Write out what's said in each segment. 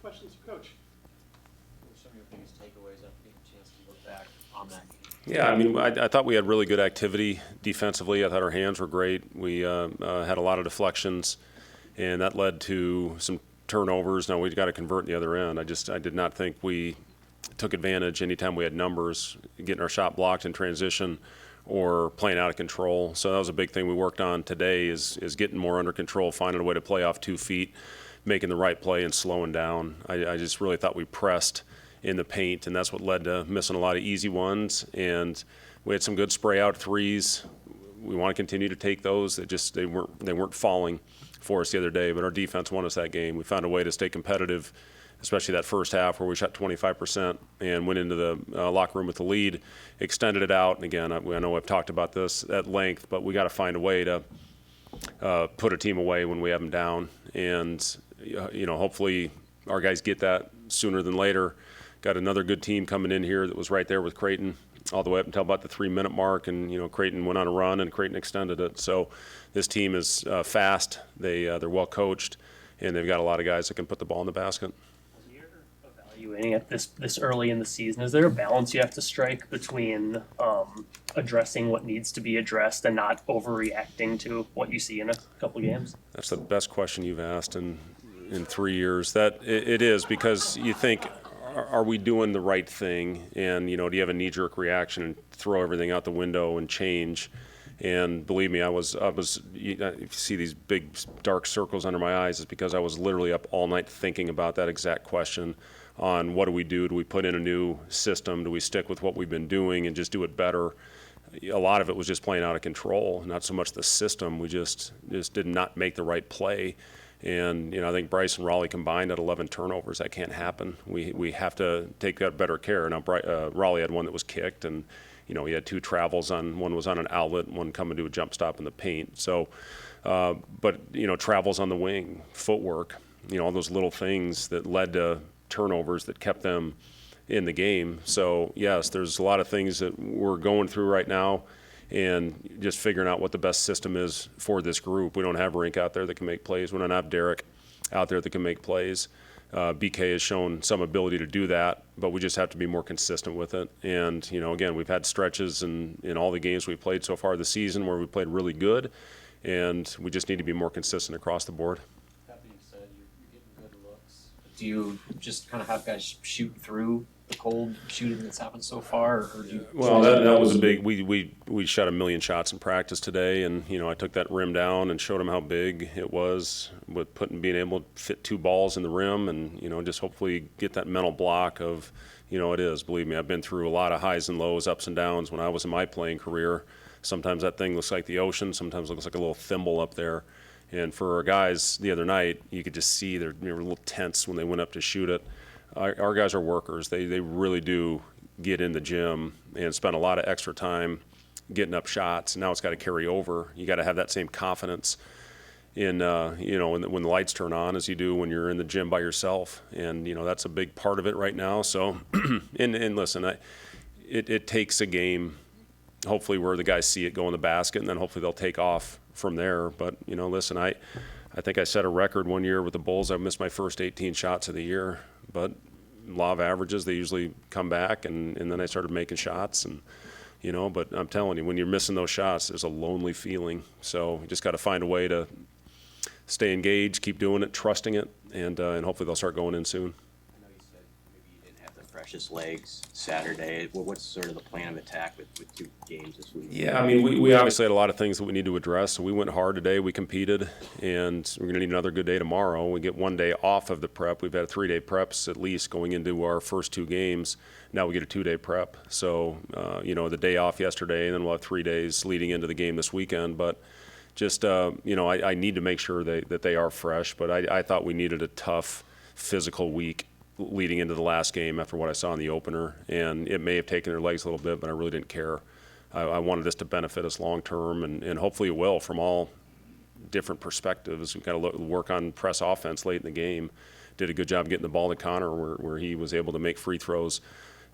Questions for Coach? What were some of your biggest takeaways after getting a chance to look back on that game? Yeah, I mean, I thought we had really good activity defensively. I thought our hands were great. We had a lot of deflections, and that led to some turnovers. Now, we've got to convert in the other end. I did not think we took advantage anytime we had numbers, getting our shot blocked in transition or playing out of control. So that was a big thing we worked on today is getting more under control, finding a way to play off 2 feet, making the right play and slowing down. I just really thought we pressed in the paint, and that's what led to missing a lot of easy ones. And we had some good spray out threes. We want to continue to take those. They weren't falling for us the other day, but our defense won us that game. We found a way to stay competitive, especially that first half where we shot 25% and went into the locker room with the lead, extended it out. And again, I know I've talked about this at length, but we got to find a way to put a team away when we have them down. And hopefully our guys get that sooner than later. Got another good team coming in here that was right there with Creighton all the way up until about the 3-minute mark, and Creighton went on a run and Creighton extended it. So this team is fast. They're well coached, and they've got a lot of guys that can put the ball in the basket. As you're evaluating at this early in the season, is there a balance you have to strike between addressing what needs to be addressed and not overreacting to what you see in a couple games? That's the best question you've asked in 3 years. That it is, because you think, are we doing the right thing? And, do you have a knee-jerk reaction and throw everything out the window and change? And believe me, if you see these big dark circles under my eyes, it's because I was literally up all night thinking about that exact question on what do we do? Do we put in a new system? Do we stick with what we've been doing and just do it better? A lot of it was just playing out of control, not so much the system. We just did not make the right play. And, I think Bryce and Raleigh combined at 11 turnovers. That can't happen. We have to take that better care. Now, Raleigh had one that was kicked, and, he had 2 travels on. One was on an outlet, and one coming to a jump stop in the paint. So, but, travels on the wing, footwork, all those little things that led to turnovers that kept them in the game. So, yes, there's a lot of things that we're going through right now, and just figuring out what the best system is for this group. We don't have Rink out there that can make plays. We don't have Derek out there that can make plays. BK has shown some ability to do that, but we just have to be more consistent with it. And, again, we've had stretches in all the games we've played so far this season where we played really good, and we just need to be more consistent across the board. That being said, you're getting good looks. Do you just kind of have guys shoot through the cold shooting that's happened so far, or do you? Well, that was a big. We shot 1 million shots in practice today, and I took that rim down and showed them how big it was with being able to fit 2 balls in the rim, and just hopefully get that mental block of, it is. Believe me, I've been through a lot of highs and lows, ups and downs when I was in my playing career. Sometimes that thing looks like the ocean. Sometimes it looks like a little thimble up there. And for our guys the other night, you could just see they were a little tense when they went up to shoot it. Our guys are workers. They really do get in the gym and spend a lot of extra time getting up shots. Now it's got to carry over. You got to have that same confidence in when the lights turn on as you do when you're in the gym by yourself. And that's a big part of it right now. So, and listen, it takes a game, hopefully, where the guys see it go in the basket, and then hopefully they'll take off from there. But listen, I think I set a record one year with the Bulls. I missed my first 18 shots of the year, but law of averages, they usually come back, and then I started making shots, and but I'm telling you, when you're missing those shots, there's a lonely feeling. So you just got to find a way to stay engaged, keep doing it, trusting it, and hopefully they'll start going in soon. I know you said maybe you didn't have the freshest legs Saturday. What's sort of the plan of attack with 2 games this week? Yeah, I mean, we obviously had a lot of things that we need to address. So we went hard today. We competed, and we're going to need another good day tomorrow. We get 1 day off of the prep. We've had 3-day preps at least going into our first 2 games. Now we get a 2-day prep. So, the day off yesterday, and then we'll have 3 days leading into the game this weekend. But just, I need to make sure that they are fresh. But I thought we needed a tough physical week leading into the last game after what I saw in the opener. And it may have taken their legs a little bit, but I really didn't care. I wanted this to benefit us long term, and hopefully it will from all different perspectives. We've got to work on press offense late in the game. Did a good job getting the ball to Connor where he was able to make free throws,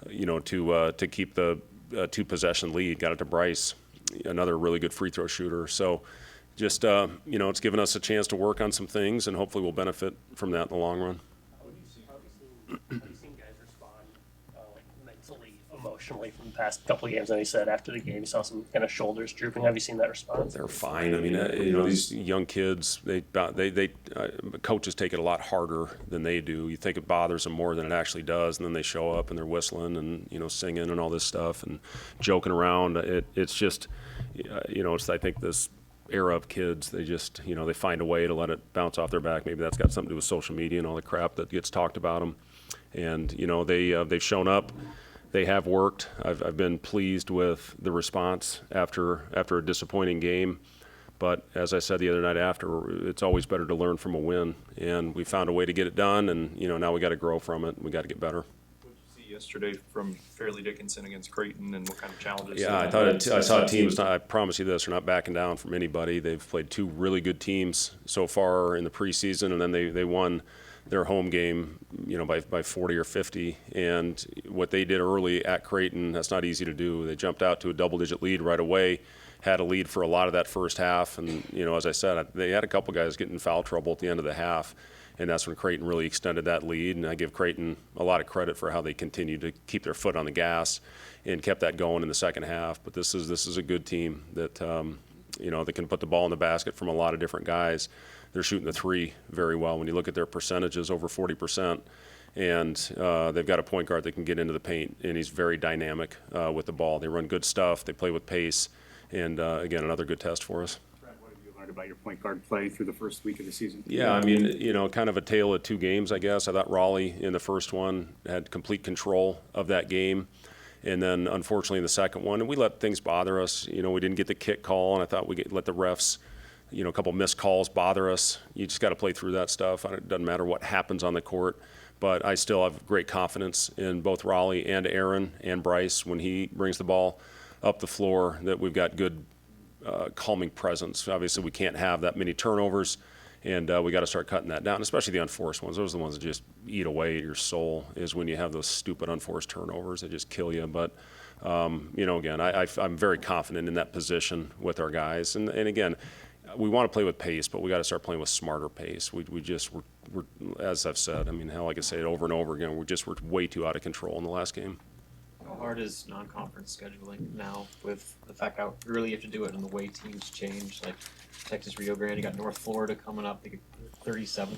to keep the 2-possession lead. Got it to Bryce, another really good free throw shooter. So just, it's given us a chance to work on some things, and hopefully we'll benefit from that in the long run. How would you Have you seen guys respond like mentally, emotionally from the past couple of games? And he said after the game, he saw some kind of shoulders drooping. Have you seen that response? They're fine. I mean, these young kids, coaches take it a lot harder than they do. You think it bothers them more than it actually does, and then they show up and they're whistling and singing and all this stuff and joking around. It's just, it's I think this era of kids, they just they find a way to let it bounce off their back. Maybe that's got something to do with social media and all the crap that gets talked about them. And they've shown up. They have worked. I've been pleased with the response after a disappointing game. But as I said the other night after, it's always better to learn from a win. And we found a way to get it done, and now we got to grow from it. We got to get better. What did you see yesterday from Fairleigh Dickinson against Creighton, and what kind of challenges? Yeah, I saw teams. I promise you this: they're not backing down from anybody. They've played two really good teams so far in the preseason, and then they won their home game, by 40 or 50. And what they did early at Creighton, that's not easy to do. They jumped out to a double-digit lead right away, had a lead for a lot of that first half. And, as I said, they had a couple guys getting in foul trouble at the end of the half. And that's when Creighton really extended that lead. And I give Creighton a lot of credit for how they continued to keep their foot on the gas and kept that going in the second half. But this is a good team that, they can put the ball in the basket from a lot of different guys. They're shooting the three very well. When you look at their percentages, over 40%, and they've got a point guard that can get into the paint, and he's very dynamic with the ball. They run good stuff. They play with pace, and again, another good test for us. Brad, what have you learned about your point guard play through the first week of the season? Yeah, I mean, kind of a tale of two games, I guess. I thought Raleigh in the first one had complete control of that game. And then, unfortunately, in the second one, and we let things bother us. We didn't get the kick call, and I thought we let the refs, a couple missed calls bother us. You just got to play through that stuff. It doesn't matter what happens on the court. But I still have great confidence in both Raleigh and Aaron and Bryce when he brings the ball up the floor, that we've got good calming presence. Obviously, we can't have that many turnovers, and we got to start cutting that down, especially the unforced ones. Those are the ones that just eat away at your soul, is when you have those stupid unforced turnovers that just kill you. But, again, I'm very confident in that position with our guys. And again, we want to play with pace, but we got to start playing with smarter pace. We're as I've said, hell, I can say it over and over again, we're way too out of control in the last game. How hard is non-conference scheduling now with the fact how early you have to do it and the way teams change? Like Texas Rio Grande, you got North Florida coming up. They get 37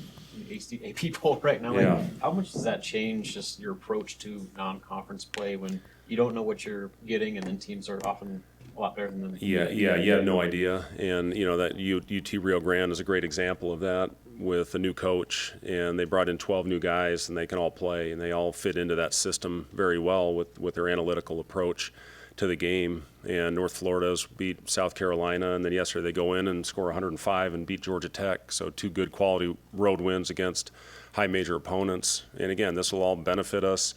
AP poll right now. Yeah. Like, how much does that change just your approach to non-conference play when you don't know what you're getting, and then teams are often a lot better than them? Yeah, you have no idea. And, that UT Rio Grande is a great example of that, with a new coach, and they brought in 12 new guys, and they can all play, and they all fit into that system very well with their analytical approach to the game. And North Florida's beat South Carolina, and then yesterday they go in and score 105 and beat Georgia Tech. So two good quality road wins against high major opponents. And again, this will all benefit us.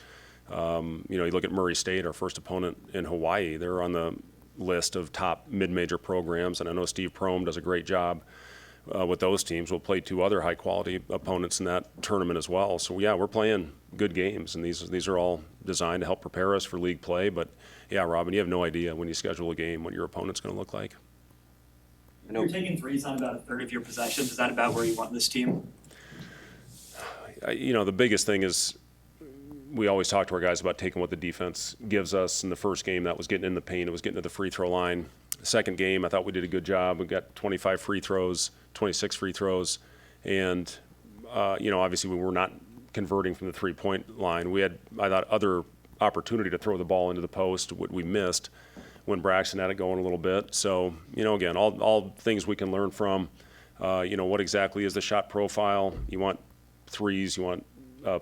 You look at Murray State, our first opponent in Hawaii. They're on the list of top mid-major programs, and I know Steve Prohm does a great job with those teams. We'll play two other high-quality opponents in that tournament as well. So, yeah, we're playing good games, and these are all designed to help prepare us for league play. But, yeah, Robin, you have no idea when you schedule a game what your opponent's going to look like. You're taking threes on about a third of your possessions. Is that about where you want this team? The biggest thing is we always talk to our guys about taking what the defense gives us. In the first game, that was getting in the paint. It was getting to the free throw line. The second game, I thought we did a good job. We got 25 free throws, 26 free throws. And, obviously we were not converting from the three-point line. We had, I thought, other opportunity to throw the ball into the post, what we missed when Braxton had it going a little bit. So, again, all things we can learn from. What exactly is the shot profile? You want threes, you want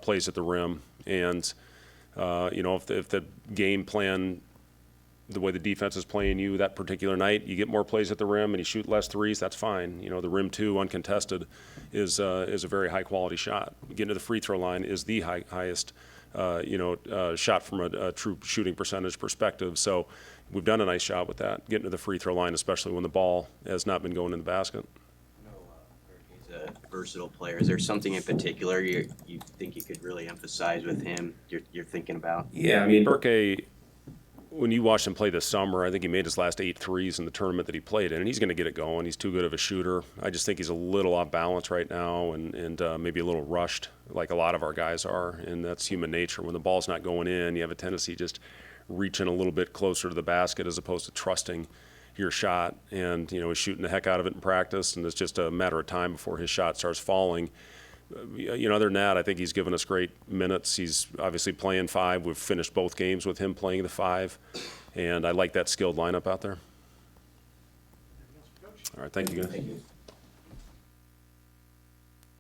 plays at the rim. And, if the game plan, the way the defense is playing you that particular night, you get more plays at the rim and you shoot less threes, that's fine. The rim two uncontested is a very high quality shot. Getting to the free throw line is the highest, shot from a true shooting percentage perspective. So we've done a nice job with that, getting to the free throw line, especially when the ball has not been going in the basket. He's a versatile player. Is there something in particular you think you could really emphasize with him? You're thinking about? Yeah, I mean, Burke when you watched him play this summer, I think he made his last 8 threes in the tournament that he played in, and he's going to get it going. He's too good of a shooter. I just think he's a little off balance right now and maybe a little rushed, like a lot of our guys are, and that's human nature. When the ball's not going in, you have a tendency to just reaching a little bit closer to the basket as opposed to trusting your shot. And, he's shooting the heck out of it in practice, and it's just a matter of time before his shot starts falling. Other than that, I think he's given us great minutes. He's obviously playing 5. We've finished both games with him playing the 5, and I like that skilled lineup out there. All right, thank you, guys.